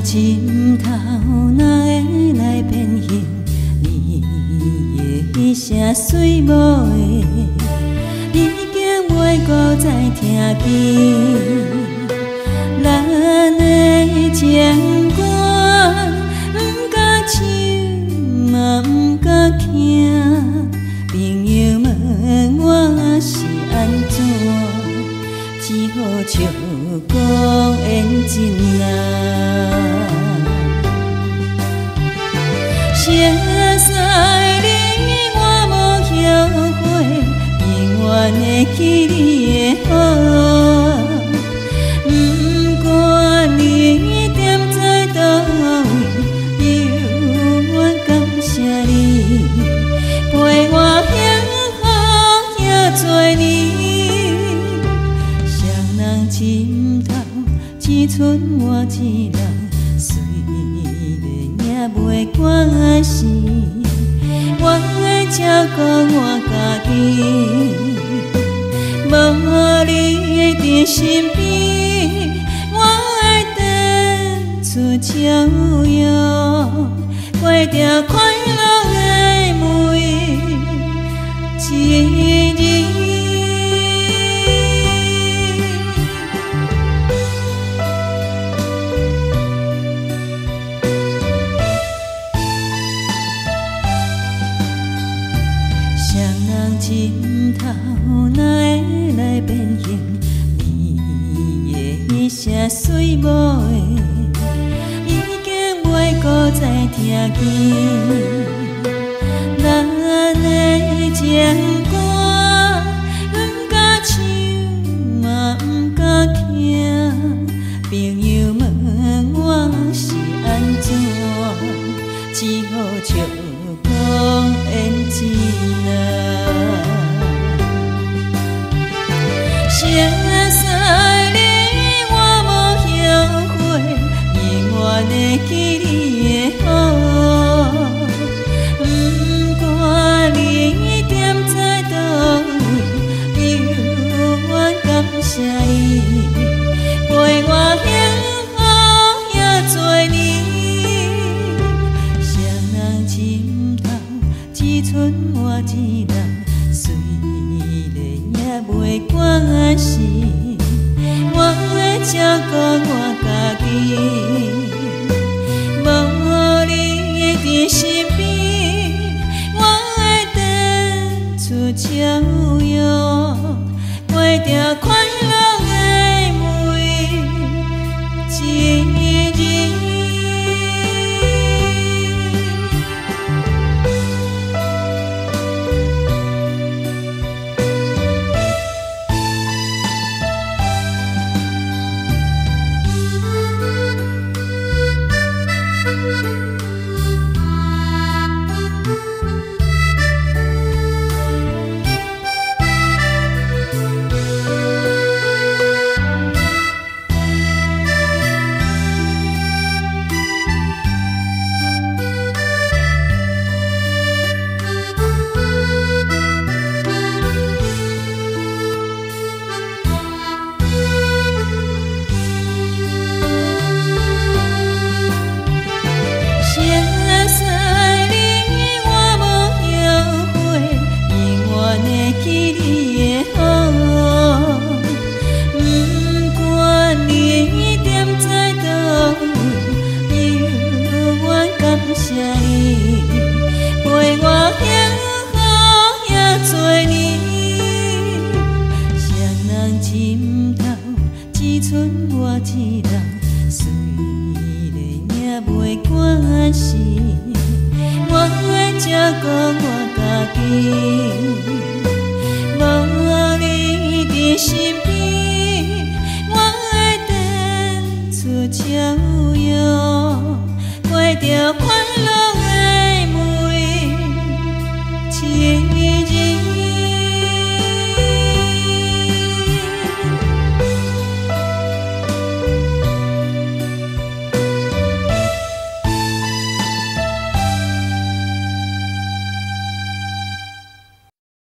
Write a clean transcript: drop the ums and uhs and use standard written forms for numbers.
枕头哪会来变形？你的迄声水某的，已经袂搁再听见。咱的情歌，不敢唱，嘛不敢听。朋友问我是安怎，只好笑讲缘尽啊。谢谢你，我无后悔，永远会记你的好。不管你踮在倒位，永远感谢你，陪我幸福遐多年。双人枕头，只剩我一人，虽然也袂关事，我会照顾我家己。无你伫身边，我会等出笑容，过着快乐的每一日。双人枕头哪会来变形？你的迄声水某的，已经袂搁再听见。咱的情歌，不敢唱，嘛不敢听。朋友问我是安怎，只好笑讲缘尽啊。谢谢你，我无后悔，永远会记你的好。不管你踮在倒位，永远感谢你，陪我幸福遐多年。双人枕头，只剩我一